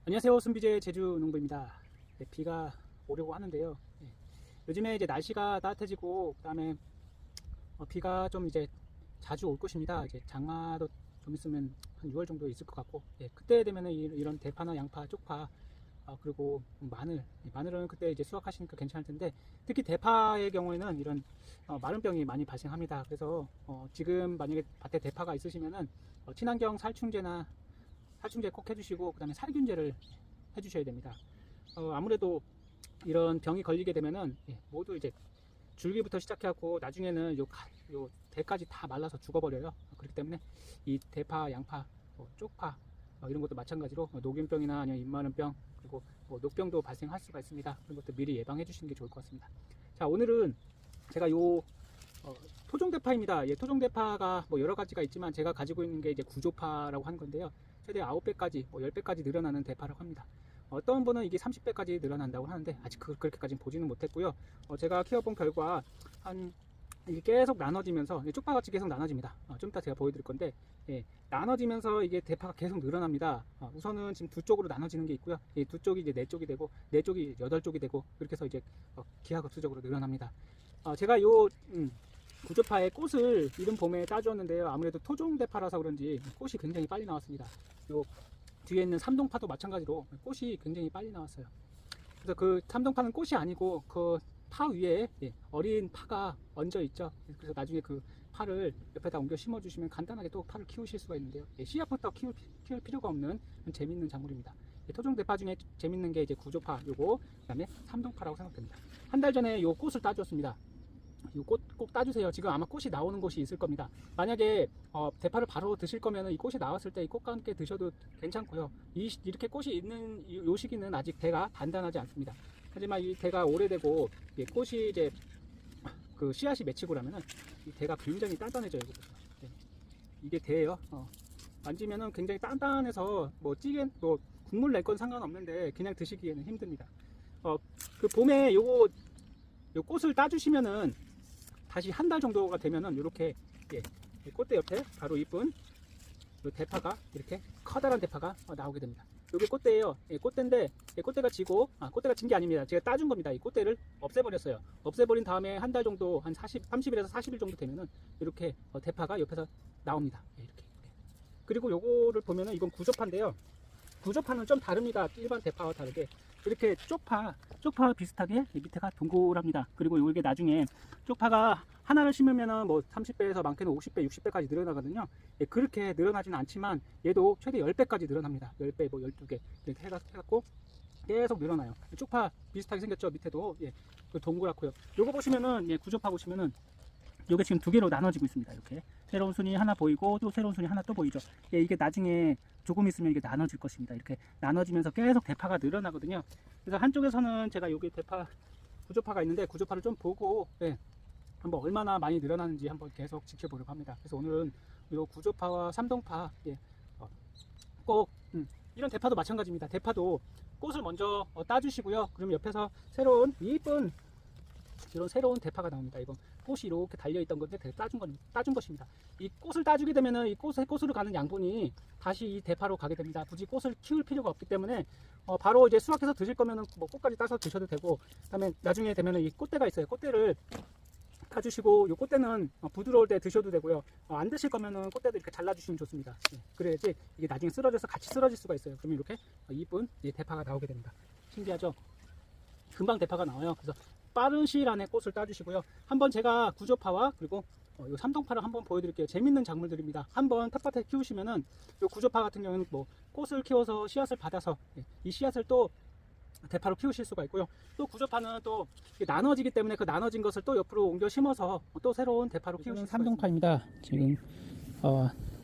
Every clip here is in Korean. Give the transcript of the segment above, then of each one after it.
안녕하세요. 순비제 제주농부입니다. 네, 비가 오려고 하는데요. 네, 요즘에 이제 날씨가 따뜻해지고 그다음에 비가 좀 이제 자주 올 것입니다. 이제 장마도 좀 있으면 한 6월 정도 있을 것 같고, 그때 되면은 이런 대파나 양파, 쪽파, 그리고 마늘, 마늘은 그때 이제 수확하시니까 괜찮을 텐데, 특히 대파의 경우에는 이런 마름병이 많이 발생합니다. 그래서 지금 만약에 밭에 대파가 있으시면은 친환경 살충제 꼭 해주시고, 그 다음에 살균제를 해주셔야 됩니다. 아무래도 이런 병이 걸리게 되면은 모두 이제 줄기부터 시작해갖고 나중에는 요 대까지 다 말라서 죽어버려요. 그렇기 때문에 이 대파, 양파, 쪽파 이런 것도 마찬가지로 녹균병이나 아니면 잎마름병, 그리고 녹병도 발생할 수가 있습니다. 그런 것도 미리 예방해 주시는 게 좋을 것 같습니다. 자, 오늘은 제가 토종대파입니다. 토종대파가 여러 가지가 있지만 제가 가지고 있는 게 이제 구조파라고 하는 건데요. 최대 9배까지, 10배까지 늘어나는 대파라고 합니다. 어떤 분은 이게 30배까지 늘어난다고 하는데 아직 그렇게까지는 보지는 못했고요. 제가 키워본 결과 이게 계속 나눠지면서 쪽파같이 계속 나눠집니다. 좀 이따 제가 보여드릴 건데 나눠지면서 이게 대파가 계속 늘어납니다. 우선은 지금 두 쪽으로 나눠지는 게 있고요. 두 쪽이 이제 4쪽이 되고 4쪽이 8쪽이 되고 그렇게 해서 이제 기하급수적으로 늘어납니다. 제가 구조파의 꽃을 이른 봄에 따주었는데요. 아무래도 토종대파라서 그런지 꽃이 굉장히 빨리 나왔습니다. 요 뒤에 있는 삼동파도 마찬가지로 꽃이 굉장히 빨리 나왔어요. 그래서 그 삼동파는 꽃이 아니고 그 파 위에 어린 파가 얹어 있죠. 그래서 나중에 그 파를 옆에다 옮겨 심어 주시면 간단하게 또 파를 키우실 수가 있는데요. 씨앗부터 키울 필요가 없는 재밌는 작물입니다. 토종대파 중에 재밌는 게 이제 구조파 요거, 그다음에 삼동파라고 생각됩니다. 한 달 전에 요 꽃을 따주었습니다. 이 꽃 꼭 따주세요. 지금 아마 꽃이 나오는 곳이 있을 겁니다. 만약에 대파를 바로 드실 거면 이 꽃이 나왔을 때 이 꽃과 함께 드셔도 괜찮고요. 이렇게 꽃이 있는 요 시기는 아직 대가 단단하지 않습니다. 하지만 이 대가 오래되고 꽃이 이제 그 씨앗이 맺히고 나면은 이 대가 굉장히 단단해져요. 이게 대예요. 만지면은 굉장히 단단해서 찌개 국물 낼 건 상관없는데 그냥 드시기에는 힘듭니다. 그 봄에 요 꽃을 따주시면은 다시 한 달 정도가 되면은 이렇게 꽃대 옆에 바로 이쁜 대파가 이렇게 커다란 대파가 나오게 됩니다. 이게 꽃대예요. 꽃대인데 꽃대가 지고 꽃대가 진 게 아닙니다. 제가 따준 겁니다. 이 꽃대를 없애버렸어요. 없애버린 다음에 한 달 정도 한 30일에서 40일 정도 되면은 이렇게 대파가 옆에서 나옵니다. 이렇게. 그리고 요거를 보면은 이건 구조파인데요. 구조파는 좀 다릅니다. 일반 대파와 다르게 이렇게 쪽파 비슷하게 밑에가 동그랍니다. 그리고 이게 나중에 쪽파가 하나를 심으면은 30배에서 많게는 50배, 60배까지 늘어나거든요. 그렇게 늘어나지는 않지만 얘도 최대 10배까지 늘어납니다. 10배, 12개 이렇게 해갖고 계속 늘어나요. 쪽파 비슷하게 생겼죠. 밑에도 동그랗고요. 요거 보시면은 구조파 보시면은 요게 지금 두 개로 나눠지고 있습니다. 이렇게 새로운 순이 하나 보이고 또 새로운 순이 하나 또 보이죠. 이게 나중에 조금 있으면 이게 나눠질 것입니다. 이렇게 나눠지면서 계속 대파가 늘어나거든요. 그래서 한쪽에서는 제가 여기 대파 구조파가 있는데 구조파를 좀 보고 한번 얼마나 많이 늘어나는지 한번 계속 지켜보려고 합니다. 그래서 오늘은 이 구조파와 삼동파 꼭 이런 대파도 마찬가지입니다. 대파도 꽃을 먼저 따주시고요. 그럼 옆에서 새로운 이쁜 이런 새로운 대파가 나옵니다. 이건 꽃이 이렇게 달려있던 건데 따준 것입니다. 이 꽃을 따주게 되면은 이 꽃으로 가는 양분이 다시 이 대파로 가게 됩니다. 굳이 꽃을 키울 필요가 없기 때문에 바로 이제 수확해서 드실 거면은 꽃까지 따서 드셔도 되고, 그다음에 나중에 되면은 이 꽃대가 있어요. 꽃대를 타주시고, 이 꽃대는 부드러울 때 드셔도 되고요. 안 드실 거면은 꽃대도 이렇게 잘라주시면 좋습니다. 그래야지 이게 나중에 쓰러져서 같이 쓰러질 수가 있어요. 그러면 이렇게 이쁜 대파가 나오게 됩니다. 신기하죠? 금방 대파가 나와요. 그래서 빠른 시일 안에 꽃을 따주시고요. 한번 제가 구조파와 그리고 이 삼동파를 한번 보여드릴게요. 재밌는 작물들입니다. 한번 텃밭에 키우시면은 이 구조파 같은 경우는 꽃을 키워서 씨앗을 받아서 이 씨앗을 또 대파로 키우실 수가 있고요. 또 구조파는 또 나눠지기 때문에 그 나눠진 것을 또 옆으로 옮겨 심어서 또 새로운 대파로 키우실 수가 있습니다. 삼동파입니다. 지금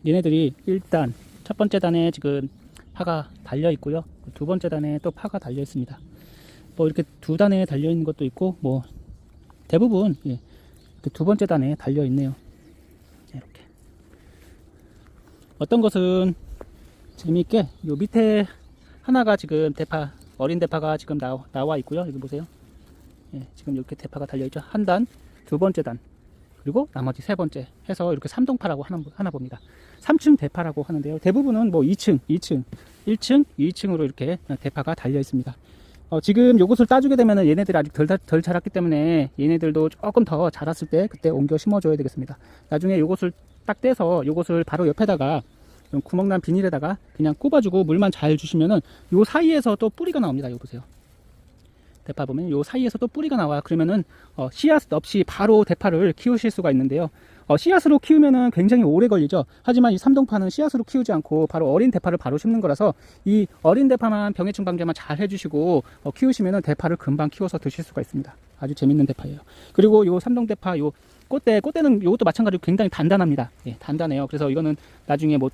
얘네들이 일단 첫 번째 단에 지금 파가 달려 있고요. 두 번째 단에 또 파가 달려 있습니다. 이렇게 두 단에 달려 있는 것도 있고 대부분 두 번째 단에 달려 있네요. 이렇게 어떤 것은 재미있게 요 밑에 하나가 지금 어린 대파가 지금 나와 있고요. 여기 보세요. 지금 이렇게 대파가 달려 있죠. 한 단, 두 번째 단, 그리고 나머지 세 번째 해서 이렇게 3동파라고 하나 봅니다. 3층 대파라고 하는데요. 대부분은 뭐 2층, 1층, 2층으로 이렇게 대파가 달려 있습니다. 지금 요것을 따주게 되면은 얘네들이 아직 덜 자랐기 때문에 얘네들도 조금 더 자랐을 때 그때 옮겨 심어줘야 되겠습니다. 나중에 요것을 딱 떼서 요것을 바로 옆에다가 구멍난 비닐에다가 그냥 꼽아주고 물만 잘 주시면은 요 사이에서 또 뿌리가 나옵니다. 요 보세요. 대파 보면 요 사이에서 또 뿌리가 나와. 그러면은 씨앗 없이 바로 대파를 키우실 수가 있는데요. 씨앗으로 키우면은 굉장히 오래 걸리죠. 하지만 이 삼동파는 씨앗으로 키우지 않고 바로 어린 대파를 바로 심는 거라서 이 어린 대파만 병해충 방제만 잘 해주시고 키우시면은 대파를 금방 키워서 드실 수가 있습니다. 아주 재밌는 대파예요. 그리고 요 삼동대파 요 꽃대는 이것도 마찬가지로 굉장히 단단합니다. 예, 단단해요. 그래서 이거는 나중에 뭐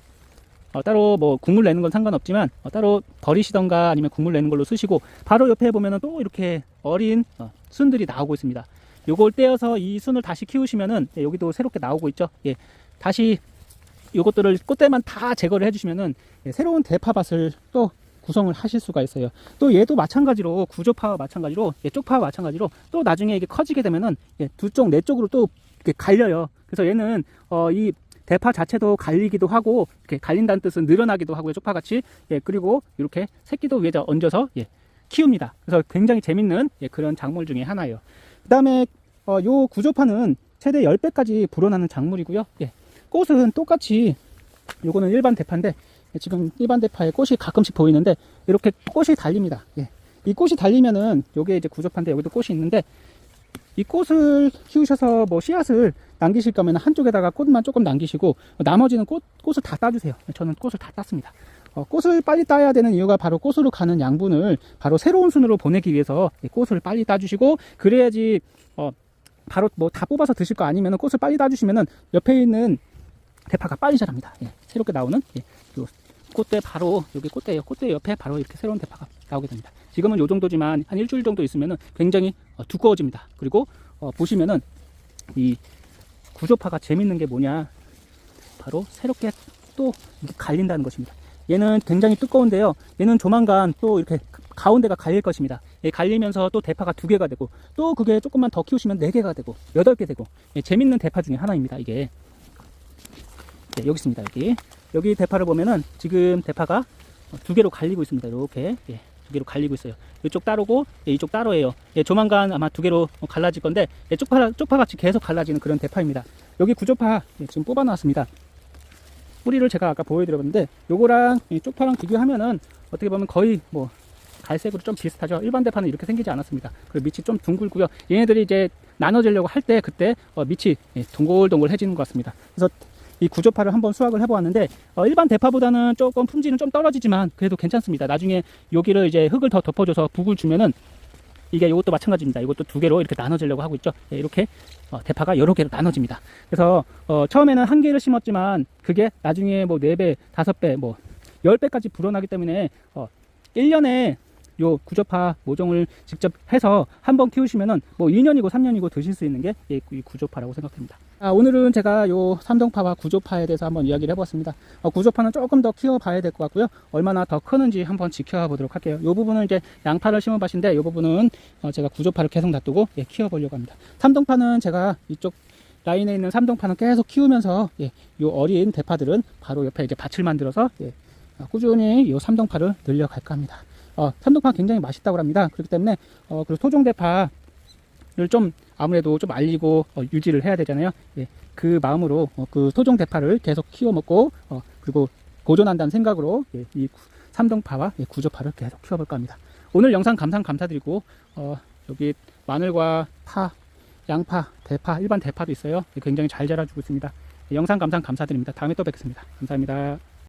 따로 뭐 국물 내는 건 상관없지만 따로 버리시던가 아니면 국물 내는 걸로 쓰시고 바로 옆에 보면은 또 이렇게 어린 순들이 나오고 있습니다. 요걸 떼어서 이 순을 다시 키우시면은 여기도 새롭게 나오고 있죠. 예, 다시 요것들을 꽃대만 다 제거를 해주시면은 새로운 대파밭을 또 구성을 하실 수가 있어요. 또 얘도 마찬가지로 구조파와 마찬가지로 쪽파와 마찬가지로 또 나중에 이게 커지게 되면은 두 쪽, 네 쪽으로 또 이렇게 갈려요. 그래서 얘는 이 대파 자체도 갈리기도 하고 이렇게 갈린다는 뜻은 늘어나기도 하고요. 쪽파같이 그리고 이렇게 새끼도 위에 얹어서 키웁니다. 그래서 굉장히 재밌는 그런 작물 중에 하나예요. 그 다음에 요 구조파는 최대 10배까지 불어나는 작물이고요. 꽃은 똑같이 요거는 일반 대파인데 지금 일반 대파에 꽃이 가끔씩 보이는데 이렇게 꽃이 달립니다. 이 꽃이 달리면은 요게 이제 구조파인데 여기도 꽃이 있는데 이 꽃을 키우셔서 뭐 씨앗을 남기실 거면 한쪽에다가 꽃만 조금 남기시고 나머지는 꽃을 다 따주세요. 저는 꽃을 다 땄습니다. 꽃을 빨리 따야 되는 이유가 바로 꽃으로 가는 양분을 바로 새로운 순으로 보내기 위해서 꽃을 빨리 따주시고 그래야지 바로 뭐 다 뽑아서 드실 거 아니면 꽃을 빨리 따주시면은 옆에 있는 대파가 빨리 자랍니다. 새롭게 나오는 요 꽃대 바로 여기 꽃대예요. 꽃대 옆에 바로 이렇게 새로운 대파가 나오게 됩니다. 지금은 요 정도지만 한 일주일 정도 있으면은 굉장히 두꺼워집니다. 그리고 보시면은 이 구조파가 재밌는 게 뭐냐 바로 새롭게 또 갈린다는 것입니다. 얘는 굉장히 두꺼운데요. 얘는 조만간 또 이렇게 가운데가 갈릴 것입니다. 갈리면서 또 대파가 2개가 되고 또 그게 조금만 더 키우시면 4개가 되고 8개 되고 재밌는 대파 중에 하나입니다. 이게 여기 있습니다. 여기 대파를 보면은 지금 대파가 2개로 갈리고 있습니다. 이렇게 2개로 갈리고 있어요. 이쪽 따로고 이쪽 따로예요. 조만간 아마 2개로 갈라질 건데 쪽파같이 계속 갈라지는 그런 대파입니다. 여기 구조파 지금 뽑아 놨습니다. 뿌리를 제가 아까 보여드렸는데 요거랑 쪽파랑 비교하면은 어떻게 보면 거의 뭐 갈색으로 좀 비슷하죠. 일반 대파는 이렇게 생기지 않았습니다. 그리고 밑이 좀 둥글고요. 얘네들이 이제 나눠지려고 할 때 그때 밑이 동글동글해지는 것 같습니다. 그래서 이 구조파를 한번 수확을 해보았는데 일반 대파보다는 조금 품질은 좀 떨어지지만 그래도 괜찮습니다. 나중에 여기를 이제 흙을 더 덮어줘서 북을 주면은 이게 이것도 마찬가지입니다. 이것도 2개로 이렇게 나눠지려고 하고 있죠. 이렇게 대파가 여러 개로 나눠집니다. 그래서 처음에는 1개를 심었지만 그게 나중에 뭐 4배, 5배, 뭐 10배까지 불어나기 때문에 1년에 요 구조파 모종을 직접 해서 한번 키우시면은 뭐 2년이고 3년이고 드실 수 있는 게 이 구조파라고 생각합니다. 오늘은 제가 요 삼동파와 구조파에 대해서 한번 이야기를 해봤습니다. 구조파는 조금 더 키워봐야 될 것 같고요. 얼마나 더 크는지 한번 지켜보도록 할게요. 요 부분은 이제 양파를 심은 밭인데 요 부분은 제가 구조파를 계속 놔두고 키워보려고 합니다. 삼동파는 제가 이쪽 라인에 있는 삼동파는 계속 키우면서 요 어린 대파들은 바로 옆에 이제 밭을 만들어서 꾸준히 요 삼동파를 늘려갈까 합니다. 삼동파 굉장히 맛있다고 합니다. 그렇기 때문에 그리고 토종대파를 좀 아무래도 좀 알리고 유지를 해야 되잖아요. 그 마음으로 그 토종대파를 계속 키워 먹고 그리고 보존한다는 생각으로 이 삼동파와 구조파를 계속 키워볼까 합니다. 오늘 영상 감사드리고 여기 마늘과 파, 양파, 대파, 일반 대파도 있어요. 굉장히 잘 자라주고 있습니다. 영상 감사드립니다. 다음에 또 뵙겠습니다. 감사합니다.